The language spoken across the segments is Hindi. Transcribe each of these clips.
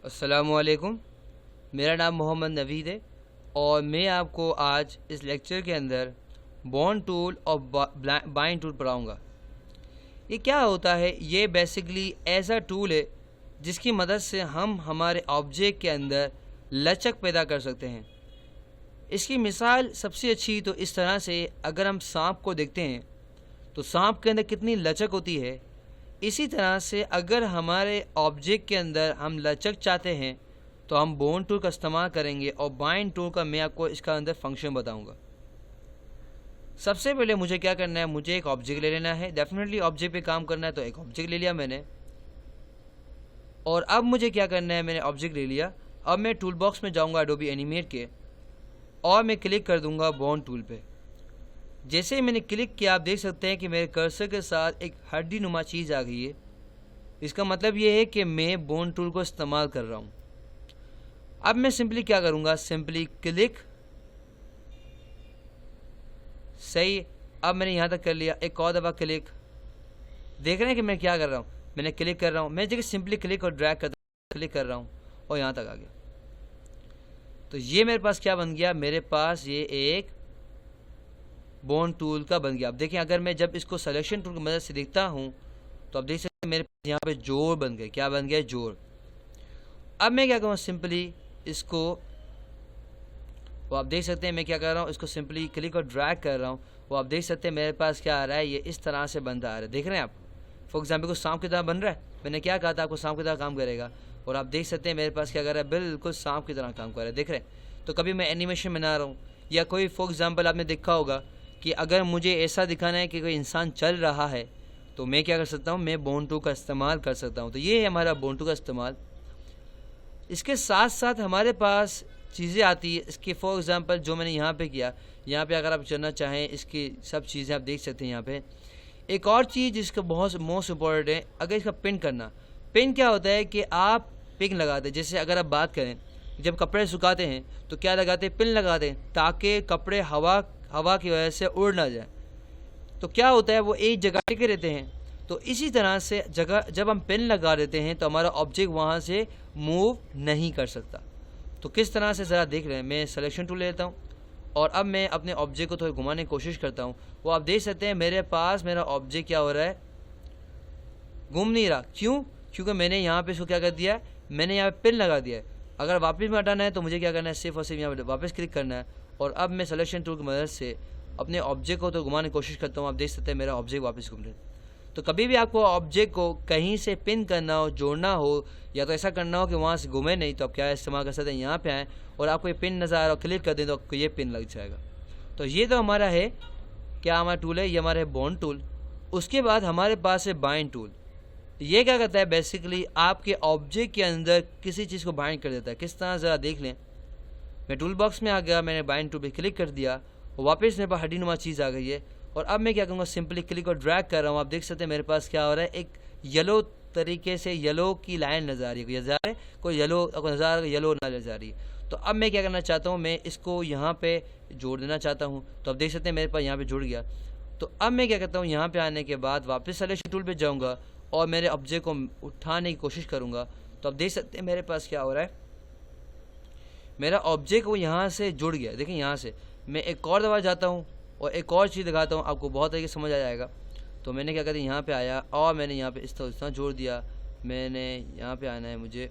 अस्सलामुअलैकुम। मेरा नाम मोहम्मद नवीद है और मैं आपको आज इस लेक्चर के अंदर बॉन्ड टूल और बाइंड टूल पढ़ाऊँगा। ये क्या होता है? ये बेसिकली ऐसा टूल है जिसकी मदद से हम हमारे ऑब्जेक्ट के अंदर लचक पैदा कर सकते हैं। इसकी मिसाल सबसे अच्छी तो इस तरह से, अगर हम सांप को देखते हैं तो सांप के अंदर कितनी लचक होती है, इसी तरह से अगर हमारे ऑब्जेक्ट के अंदर हम लचक चाहते हैं तो हम बॉन्ड टूल का इस्तेमाल करेंगे और बाइंड टूल का मैं आपको इसका अंदर फंक्शन बताऊंगा। सबसे पहले मुझे क्या करना है, मुझे एक ऑब्जेक्ट ले लेना है। डेफिनेटली ऑब्जेक्ट पे काम करना है तो एक ऑब्जेक्ट ले लिया मैंने। और अब मुझे क्या करना है, मैंने ऑब्जेक्ट ले लिया। अब मैं टूल बॉक्स में जाऊँगा एडोबी एनिमेट के और मैं क्लिक कर दूँगा बॉन्ड टूल पे। जैसे ही मैंने क्लिक किया, आप देख सकते हैं कि मेरे कर्सर के साथ एक हड्डी नुमा चीज़ आ गई है। इसका मतलब ये है कि मैं बॉन्ड टूल को इस्तेमाल कर रहा हूँ। अब मैं सिंपली क्या करूँगा, सिंपली क्लिक। सही, अब मैंने यहाँ तक कर लिया। एक और दफ़ा क्लिक। देख रहे हैं कि मैं क्या कर रहा हूँ, मैंने क्लिक कर रहा हूँ। मैं जगह सिंपली क्लिक और ड्रैग करता हूँ, क्लिक कर रहा हूँ और यहाँ तक आ गया। तो ये मेरे पास क्या बन गया, मेरे पास ये एक बॉन्ड टूल का बन गया। अब देखें, अगर मैं जब इसको सिलेक्शन टूल की मदद से देखता हूँ तो आप देख सकते हैं मेरे पास यहाँ पे जोड़ बन गए। क्या बन गया? जोड़। अब मैं क्या करूँ, सिंपली इसको, वो आप देख सकते हैं मैं क्या कर रहा हूँ, इसको सिंपली क्लिक और ड्रैग कर रहा हूँ। वो आप देख सकते हैं मेरे पास क्या आ रहा है, ये इस तरह से बनता आ रहा है। देख रहे हैं आप, फॉर एग्जाम्पल को सांप की तरह बन रहा है। मैंने क्या कहा था आपको, सांप की तरह काम करेगा। और आप देख सकते हैं मेरे पास क्या कर रहा है, बिल्कुल सांप की तरह काम कर रहा है। देख रहे हैं? तो कभी मैं एनिमेशन बना रहा हूँ या कोई, फॉर एग्जाम्पल आपने देखा होगा कि अगर मुझे ऐसा दिखाना है कि कोई इंसान चल रहा है तो मैं क्या कर सकता हूँ, मैं बॉन्ड टूल का इस्तेमाल कर सकता हूँ। तो ये है हमारा बॉन्ड टूल का इस्तेमाल। इसके साथ साथ हमारे पास चीज़ें आती है इसके, फॉर एग्जांपल जो मैंने यहाँ पे किया, यहाँ पे अगर आप चलना चाहें इसकी सब चीज़ें आप देख सकते हैं। यहाँ पे एक और चीज़ जिसका बहुत मोस्ट इम्पॉर्टेंट है, अगर इसका पिन करना। पिन क्या होता है कि आप पिन लगाते हैं। जैसे अगर आप बात करें, जब कपड़े सुखाते हैं तो क्या लगाते हैं, पिन लगाते हैं, ताकि कपड़े हवा की वजह से उड़ ना जाए। तो क्या होता है, वो एक जगह टिके रहते हैं। तो इसी तरह से जब हम पिन लगा देते हैं तो हमारा ऑब्जेक्ट वहाँ से मूव नहीं कर सकता। तो किस तरह से ज़रा देख रहे हैं। मैं सिलेक्शन टूल लेता हूँ और अब मैं अपने ऑब्जेक्ट को थोड़ा घुमाने की कोशिश करता हूँ। वो आप देख सकते हैं मेरे पास मेरा ऑब्जेक्ट क्या हो रहा है, घूम नहीं रहा। क्यों? क्योंकि मैंने यहाँ पे इसको क्या कर दिया है, मैंने यहाँ पे पिन लगा दिया है। अगर वापस में हटाना है तो मुझे क्या करना है, सिर्फ और सिर्फ यहाँ पे वापस क्लिक करना है। और अब मैं सिलेक्शन टूल की मदद से अपने ऑब्जेक्ट को तो घुमाने की कोशिश करता हूँ। आप देख सकते हैं मेरा ऑब्जेक्ट वापस घूम रहा है। तो कभी भी आपको ऑब्जेक्ट को कहीं से पिन करना हो, जोड़ना हो, या तो ऐसा करना हो कि वहाँ से घूमे नहीं, तो आप क्या इस्तेमाल कर सकते हैं, यहाँ पे आएँ और आपको ये पिन नज़र आ रहा हो, क्लिक कर दें तो आपको ये पिन लग जाएगा। तो ये तो हमारा है, क्या हमारा टूल है, ये हमारा है बॉन्ड टूल। उसके बाद हमारे पास है बाइंड टूल। ये क्या करता है, बेसिकली आपके ऑब्जेक्ट के अंदर किसी चीज़ को बाइंड कर देता है। किस तरह ज़रा देख लें। मैं टूल बॉक्स में आ गया, मैंने बाइंड टूल पे क्लिक कर दिया और वापस मेरे पास हड्डी नुमा चीज़ आ गई है। और अब मैं क्या करूँगा, सिंपली क्लिक और ड्रैग कर रहा हूँ। आप देख सकते हैं मेरे पास क्या हो रहा है, एक येलो तरीके से येलो की लाइन नज़र आ रही है। कोई येलो आपको नज़र आ रहा है, येलो नज़र आ रही है। तो अब मैं क्या करना चाहता हूँ, मैं इसको यहाँ पे जोड़ देना चाहता हूँ। तो आप देख सकते हैं मेरे पास यहाँ पे जुड़ गया। तो अब मैं क्या करता हूँ, यहाँ पे आने के बाद वापस सिलेक्शन टूल पे जाऊँगा और मेरे ऑब्जेक्ट को उठाने की कोशिश करूँगा। तो आप देख सकते हैं मेरे पास क्या हो रहा है, मेरा ऑब्जेक्ट वो यहाँ से जुड़ गया। देखिए, यहाँ से मैं एक और दफ़ा जाता हूँ और एक और चीज़ दिखाता हूँ, आपको बहुत तरीके से समझ आ जाएगा। तो मैंने क्या कहते हैं, यहाँ पे आया और मैंने यहाँ पे इस तरह जोड़ दिया। मैंने यहाँ पे आना है, मुझे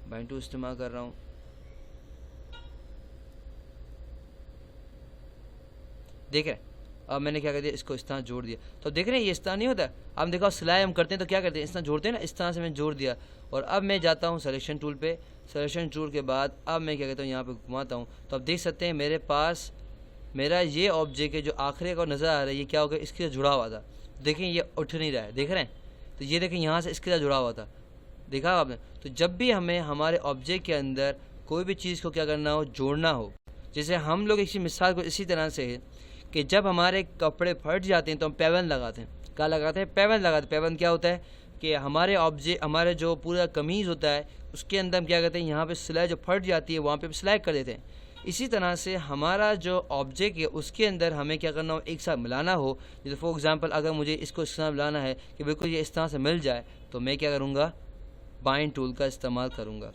बाइंड टूल इस्तेमाल कर रहा हूँ। देख रहे हैं, अब मैंने क्या कर दिया, इसको इस तरह जोड़ दिया। तो देख रहे हैं ये इस तरह नहीं होता। अब देखो, सिलाई हम करते हैं तो क्या करते हैं, इस तरह जोड़ते हैं ना, इस तरह से मैंने जोड़ दिया। और अब मैं जाता हूँ सिलेक्शन टूल पे। सिलेक्शन टूल के बाद अब मैं क्या कहता हूँ, यहाँ पे घुमाता हूँ। तो आप देख सकते हैं मेरे पास मेरा ये ऑब्जेक्ट है जो आखिरी को नज़र आ रहा है, ये क्या हो गया, इसके साथ जुड़ा हुआ था। देखें ये उठ नहीं रहा है, देख रहे हैं। तो ये देखें यहाँ से इसके साथ जुड़ा हुआ था, देखा आपने। तो जब भी हमें हमारे ऑब्जेक्ट के अंदर कोई भी चीज़ को क्या करना हो, जोड़ना हो, जैसे हम लोग इसी मिसाल को इसी तरह से है कि जब हमारे कपड़े फट जाते हैं तो हम पैबंद लगाते हैं। क्या लगाते हैं? पैबंद लगाते हैं। पैबंद क्या होता है कि हमारे ऑब्जेक्ट, हमारे जो पूरा कमीज़ होता है उसके अंदर हम क्या करते हैं, यहाँ पे सिलाई जो फट जाती है वहाँ पे सिलाई कर देते हैं। इसी तरह से हमारा जो ऑब्जेक्ट है उसके अंदर हमें क्या करना हो, एक साथ मिलाना हो। जैसे फॉर एग्जांपल अगर मुझे इसको इस तरह मिलाना है कि बिल्कुल ये इस तरह से मिल जाए, तो मैं क्या करूँगा, बाइंड टूल का इस्तेमाल करूँगा।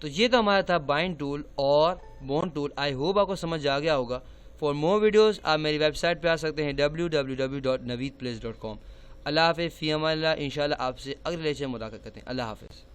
तो ये तो हमारा था बाइंड टूल और बोन टूल। आई होप आपको समझ आ गया होगा। फॉर मोर वीडियोस आप मेरी वेबसाइट पे आ सकते हैं www.naveedplace.com। अल्लाह हाफ़िज़, फ़ी अमान अल्लाह। इंशाल्लाह आपसे अगले लेक्चर में मुलाकात करते हैं। अल्लाह हाफ़िज़।